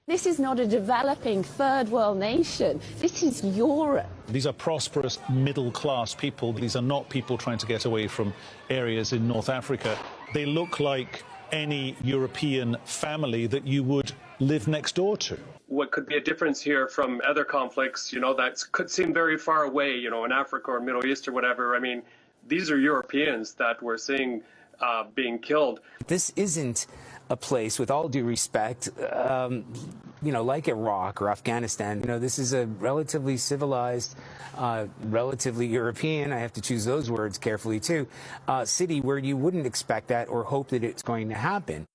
This is not a developing third world nation. This is Europe. These are prosperous middle-class people. These are not people trying to get away from areas in North Africa. They look like any European family that you would live next door to. What could be a difference here from other conflicts, that could seem very far away, in Africa or Middle East or whatever. I mean, these are Europeans that we're seeing being killed. This isn't a place, with all due respect, like Iraq or Afghanistan. This is a relatively civilized, relatively European, I have to choose those words carefully too, city where you wouldn't expect that or hope that it's going to happen.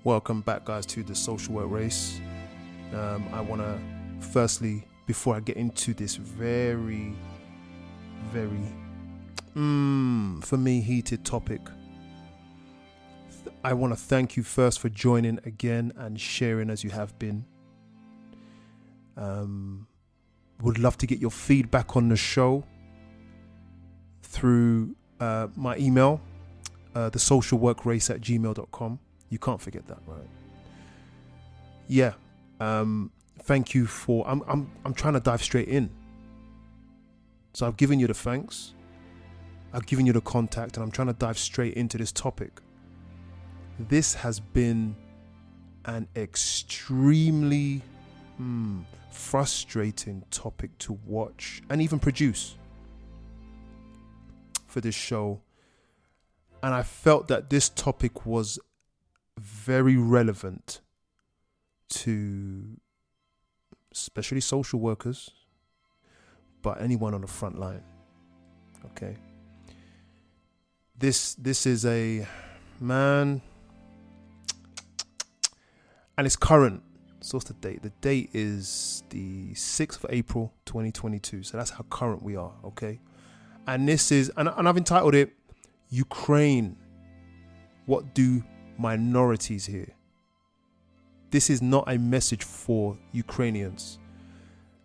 Welcome back, guys, to the Social Work Race. I want to firstly, before I get into this very, very, for me, heated topic, I want to thank you first for joining again and sharing as you have been. Would love to get your feedback on the show through my email, thesocialworkrace@gmail.com. You can't forget that, right? Yeah. Thank you for. I'm trying to dive straight in. So I've given you the thanks. I've given you the contact, and I'm trying to dive straight into this topic. This has been an extremely frustrating topic to watch and even produce for this show. And I felt that this topic was very relevant to especially social workers, but anyone on the front line. Okay. This is a man, and it's current. So what's the date? The date is the 6th of April 2022. So that's how current we are. Okay. And this is, and I've entitled it, Ukraine, What Do Minorities Here? This is not a message for Ukrainians.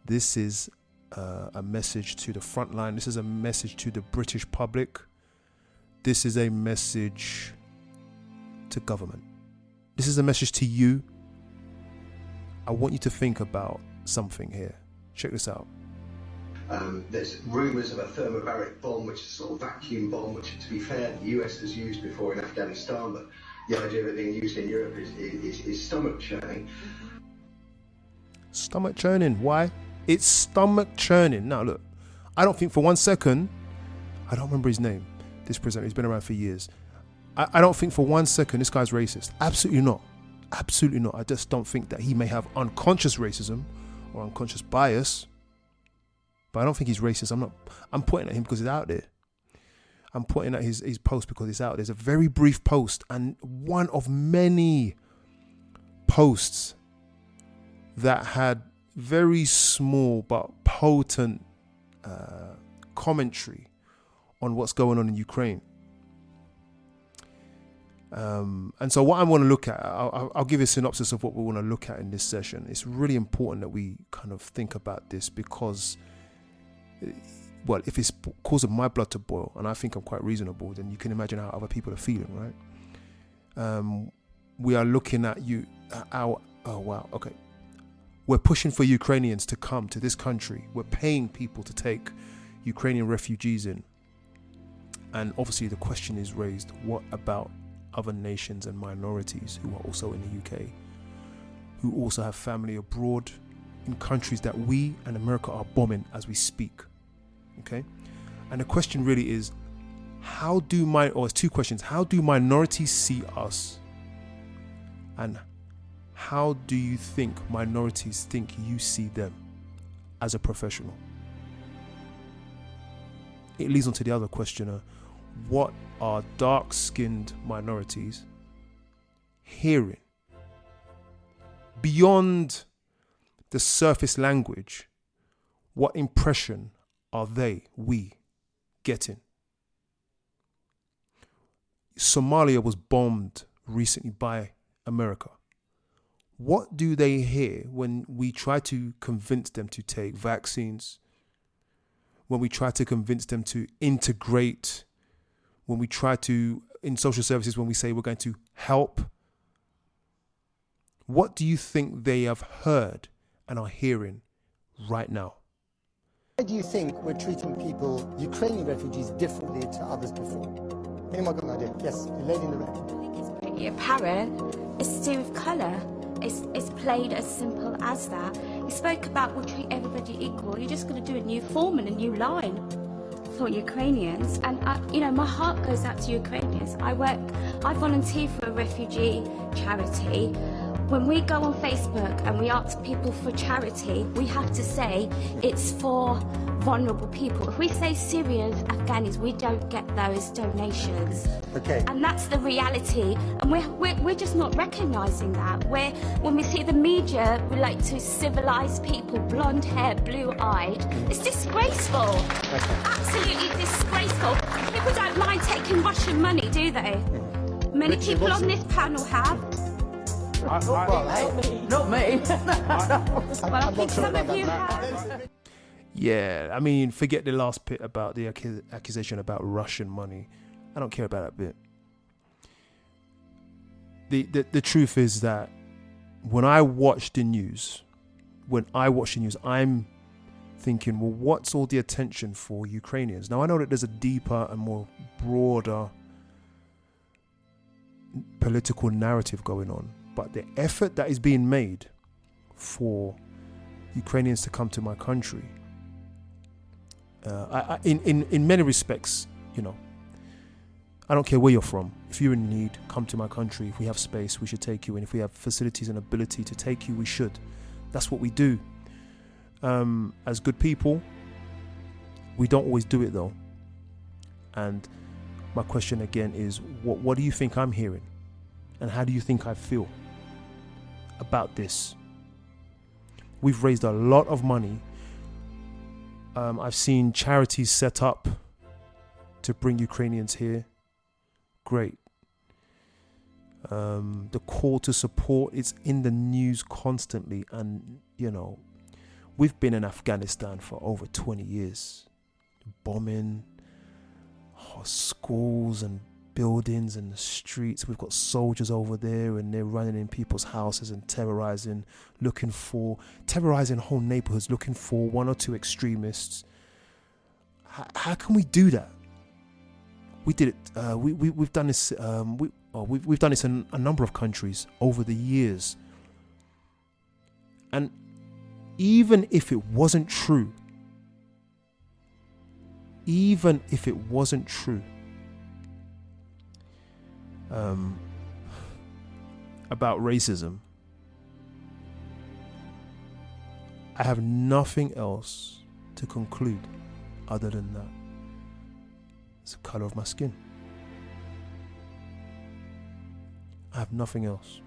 This is a message to the front line. This is a message to the British public. This is a message to government. This is a message to you. I want you to think about something here. Check this out. There's rumours of a thermobaric bomb, which is a sort of vacuum bomb, which, to be fair, the US has used before in Afghanistan, but the idea of it being used in Europe is stomach churning. Stomach churning. Why? It's stomach churning. Now, look, I don't think for 1 second, I don't remember his name, this presenter, he's been around for years. I don't think for 1 second this guy's racist. Absolutely not. Absolutely not. I just don't think that he may have unconscious racism or unconscious bias, but I don't think he's racist. I'm pointing at him because he's out there. I'm pointing at his post because it's out. There's a very brief post, and one of many posts that had very small but potent commentary on what's going on in Ukraine. And so what I want to look at, I'll give you a synopsis of what we want to look at in this session. It's really important that we kind of think about this because, well, if it's causing my blood to boil, and I think I'm quite reasonable, then you can imagine how other people are feeling, right? We are looking at we're pushing for Ukrainians to come to this country. We're paying people to take Ukrainian refugees in. And obviously the question is raised, what about other nations and minorities who are also in the UK, who also have family abroad in countries that we and America are bombing as we speak? Okay? And the question really is, it's two questions. How do minorities see us? And how do you think minorities think you see them as a professional? It leads on to the other question. What are dark-skinned minorities hearing beyond the surface language? What impression are we getting? Somalia was bombed recently by America. What do they hear when we try to convince them to take vaccines, when we try to convince them to integrate, when we try to, in social services, when we say we're going to help? What do you think they have heard and are hearing right now? Why do you think we're treating people, Ukrainian refugees, differently to others before? Anyone got an idea? Yes, the lady in the red. I think it's pretty apparent. It's to do with colour. It's played as simple as that. You spoke about we'll treat everybody equal. You're just going to do a new form and a new line for Ukrainians. And, my heart goes out to Ukrainians. I volunteer for a refugee charity. When we go on Facebook and we ask people for charity, we have to say it's for vulnerable people. If we say Syrians, Afghanis, we don't get those donations. Okay. And that's the reality. And we're just not recognising that. When we see the media relate to civilised people, blonde hair, blue-eyed, it's disgraceful. Okay. Absolutely disgraceful. People don't mind taking Russian money, do they? Many Richard, people on this panel have. Not me. Well, I think some of you have. Yeah, I mean, forget the last bit about the accusation about Russian money. I don't care about that bit. The truth is that when I watch the news, I'm thinking, well, what's all the attention for Ukrainians? Now, I know that there's a deeper and more broader political narrative going on, but the effort that is being made for Ukrainians to come to my country, in many respects, I don't care where you're from. If you're in need, come to my country. If we have space, we should take you. And if we have facilities and ability to take you, we should. That's what we do. As good people, we don't always do it though. And my question again is, what do you think I'm hearing? And how do you think I feel about this? We've raised a lot of money. I've seen charities set up to bring Ukrainians here. Great. The call to support is in the news constantly. And, we've been in Afghanistan for over 20 years. Bombing schools and buildings and the streets. We've got soldiers over there and they're running in people's houses and terrorizing whole neighborhoods, looking for one or two extremists. How can we do that? We did it. We've done this. We've done this in a number of countries over the years. And even if it wasn't true, about racism, I have nothing else to conclude other than that. It's the color of my skin. I have nothing else.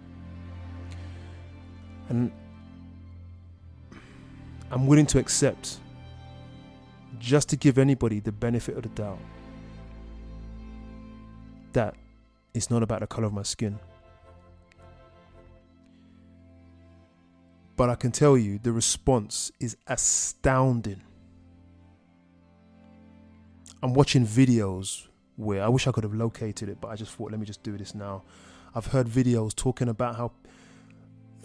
And I'm willing to accept, just to give anybody the benefit of the doubt, that it's not about the color of my skin. But I can tell you the response is astounding. I'm watching videos where I wish I could have located it, but I just thought, let me just do this now. I've heard videos talking about how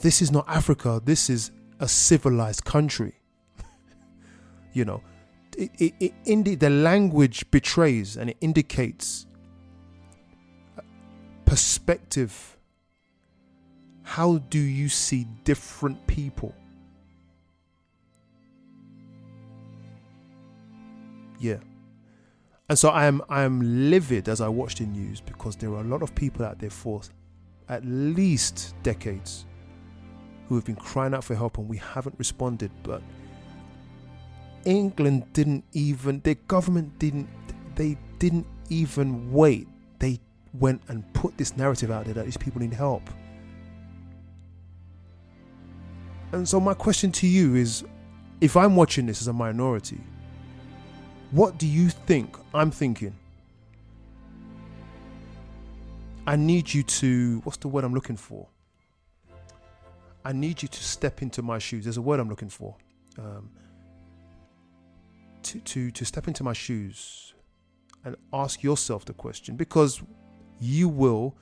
this is not Africa, this is a civilized country. The language betrays and it indicates perspective. How do you see different people? Yeah. And so I am livid as I watch the news, because there are a lot of people out there for at least decades who have been crying out for help and we haven't responded. But England their government didn't even wait. They went and put this narrative out there that these people need help. And so my question to you is, if I'm watching this as a minority, what do you think I'm thinking? I need you to, what's the word I'm looking for? I need you to step into my shoes. There's a word I'm looking for. To step into my shoes and ask yourself the question, because you will,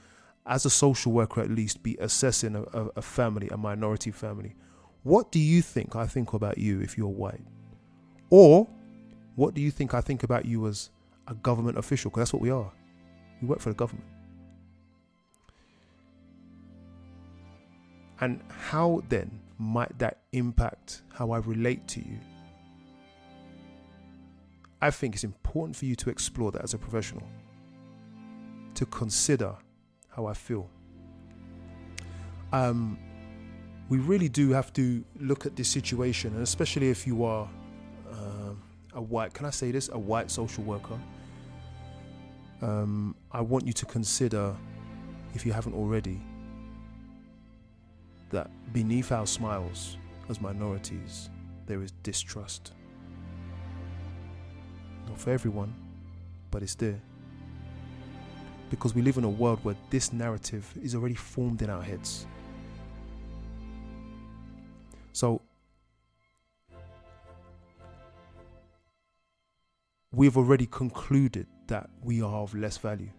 as a social worker at least, be assessing a family, a minority family. What do you think I think about you if you're white? Or what do you think I think about you as a government official? Because that's what we are. We work for the government. And how then might that impact how I relate to you? I think it's important for you to explore that as a professional, to consider how I feel. We really do have to look at this situation, and especially if you are a white, can I say this, a white social worker, I want you to consider, if you haven't already, that beneath our smiles as minorities, there is distrust. Not for everyone, but it's there. Because we live in a world where this narrative is already formed in our heads. So, we've already concluded that we are of less value.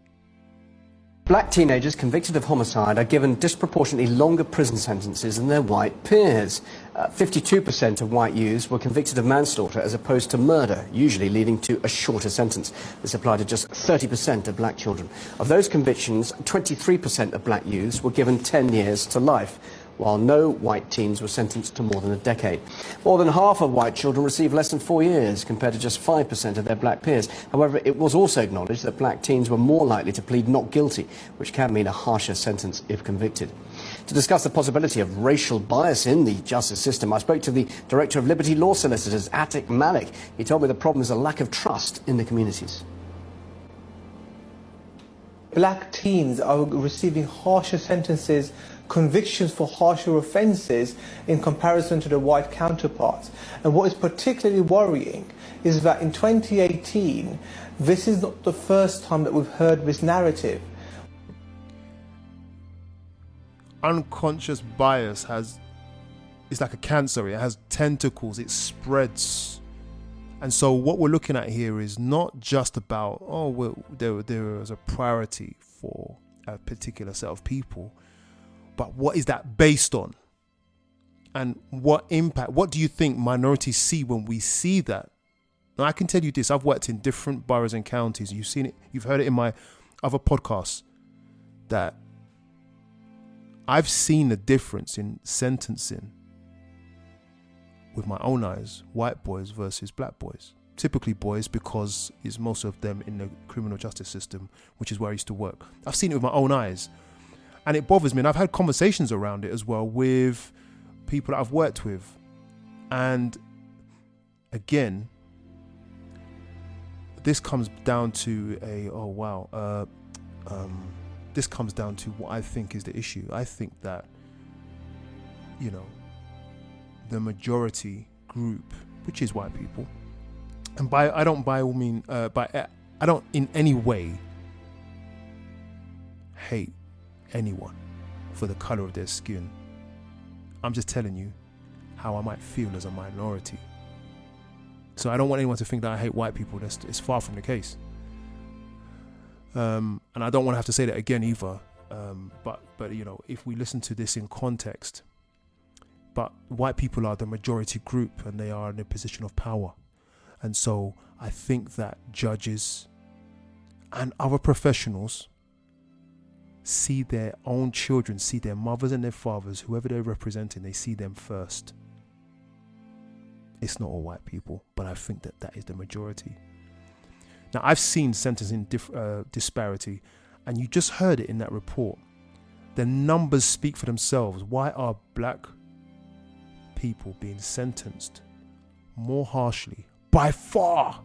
Black teenagers convicted of homicide are given disproportionately longer prison sentences than their white peers. 52% of white youths were convicted of manslaughter as opposed to murder, usually leading to a shorter sentence. This applied to just 30% of black children. Of those convictions, 23% of black youths were given 10 years to life, while no white teens were sentenced to more than a decade. More than half of white children receive less than 4 years, compared to just 5% of their black peers. However, it was also acknowledged that black teens were more likely to plead not guilty, which can mean a harsher sentence if convicted. To discuss the possibility of racial bias in the justice system, I spoke to the Director of Liberty Law Solicitors, Atiq Malik. He told me the problem is a lack of trust in the communities. Black teens are receiving harsher sentences, convictions for harsher offences in comparison to their white counterparts. And what is particularly worrying is that in 2018, this is not the first time that we've heard this narrative. Unconscious bias it's like a cancer. It has tentacles, it spreads. And so what we're looking at here is not just about, there is a priority for a particular set of people, but what is that based on? And what impact, what do you think minorities see when we see that? Now, I can tell you this, I've worked in different boroughs and counties. You've seen it, you've heard it in my other podcasts, that I've seen a difference in sentencing with my own eyes, white boys versus black boys. Typically boys, because it's most of them in the criminal justice system, which is where I used to work. I've seen it with my own eyes. And it bothers me. And I've had conversations around it as well with people that I've worked with. And again, this comes down to this comes down to what I think is the issue. I think that, the majority group, which is white people, and I don't in any way hate anyone for the color of their skin. I'm just telling you how I might feel as a minority. So I don't want anyone to think that I hate white people. It's far from the case. And I don't want to have to say that again either. But if we listen to this in context, but white people are the majority group and they are in a position of power. And so I think that judges and other professionals see their own children, see their mothers and their fathers, whoever they're representing, they see them first. It's not all white people, but I think that is the majority. Now, I've seen sentencing disparity, and you just heard it in that report. The numbers speak for themselves. Why are black people being sentenced more harshly, by far,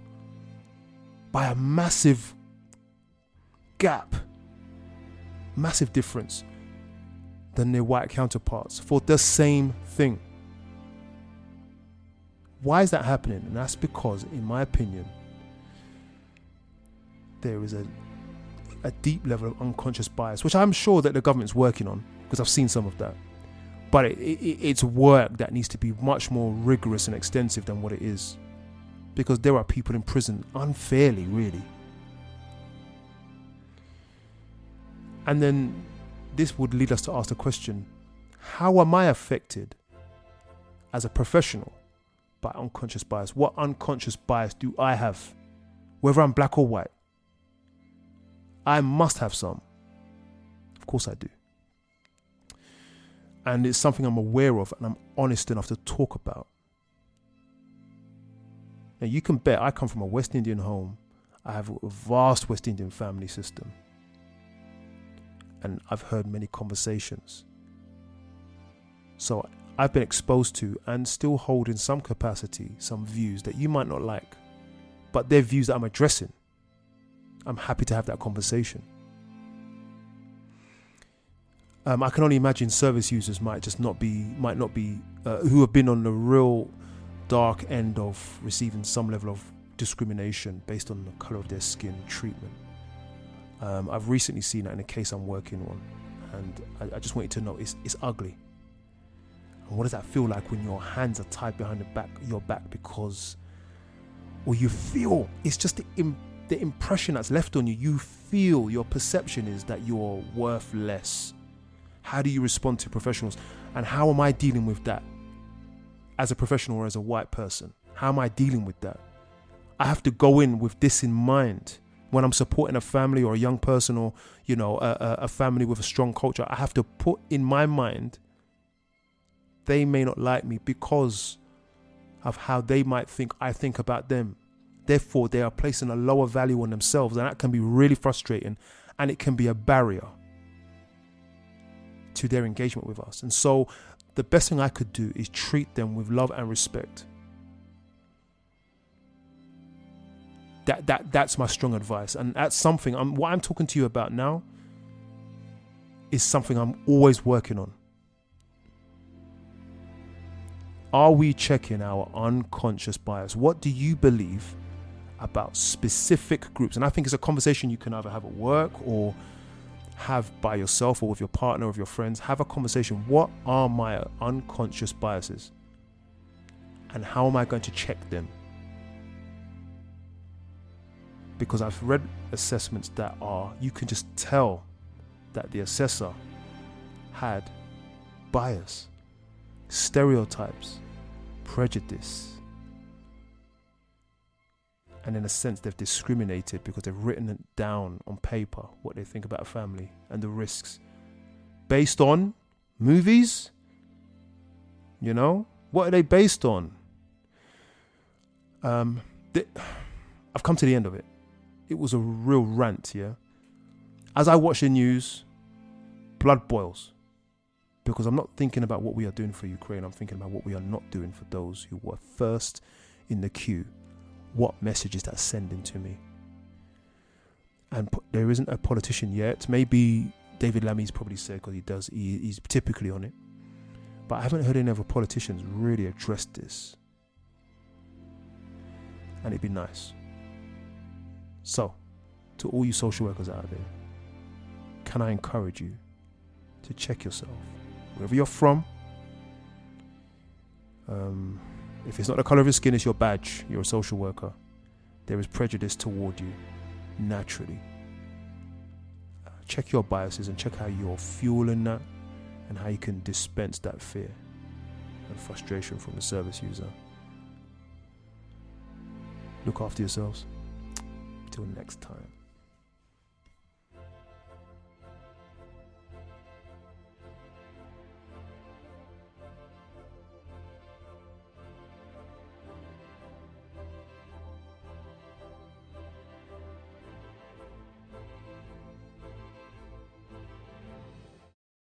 by a massive gap, massive difference, than their white counterparts for the same thing? Why is that happening? And that's because, in my opinion, there is a deep level of unconscious bias, which I'm sure that the government's working on, because I've seen some of that. But it's work that needs to be much more rigorous and extensive than what it is. Because there are people in prison unfairly, really. And then this would lead us to ask the question, how am I affected as a professional by unconscious bias? What unconscious bias do I have? Whether I'm black or white. I must have some. Of course I do. And it's something I'm aware of and I'm honest enough to talk about. Now you can bet I come from a West Indian home. I have a vast West Indian family system. And I've heard many conversations. So I've been exposed to and still hold in some capacity some views that you might not like. But they're views that I'm addressing. I'm happy to have that conversation. I can only imagine service users might not be who have been on the real dark end of receiving some level of discrimination based on the color of their skin treatment. I've recently seen that in a case I'm working on, and I just want you to know it's ugly. And what does that feel like when your hands are tied behind your back because, or you feel, it's just the impression that's left on you. You feel, your perception is that you're worth less. How do you respond to professionals? And how am I dealing with that as a professional or as a white person? How am I dealing with that? I have to go in with this in mind when I'm supporting a family or a young person or, a family with a strong culture. I have to put in my mind, they may not like me because of how they might think I think about them. Therefore, they are placing a lower value on themselves, and that can be really frustrating, and it can be a barrier to their engagement with us. And so the best thing I could do is treat them with love and respect. That's my strong advice. And that's something, what I'm talking to you about now is something I'm always working on. Are we checking our unconscious bias? What do you believe about specific groups? And I think it's a conversation you can either have at work or have by yourself or with your partner or with your friends. Have a conversation. What are my unconscious biases? And how am I going to check them? Because I've read assessments that you can just tell that the assessor had bias, stereotypes, prejudice. And in a sense, they've discriminated because they've written it down on paper, what they think about a family and the risks. Based on movies? What are they based on? I've come to the end of it. It was a real rant, yeah? As I watch the news, blood boils. Because I'm not thinking about what we are doing for Ukraine. I'm thinking about what we are not doing for those who were first in the queue. What message is that sending to me? And there isn't a politician yet. Maybe David Lammy's probably said, because he's typically on it. But I haven't heard any other politicians really address this. And it'd be nice. So, to all you social workers out there, can I encourage you to check yourself? Wherever you're from, if it's not the color of your skin, it's your badge. You're a social worker. There is prejudice toward you, naturally. Check your biases and check how you're fueling that and how you can dispense that fear and frustration from the service user. Look after yourselves. Till next time.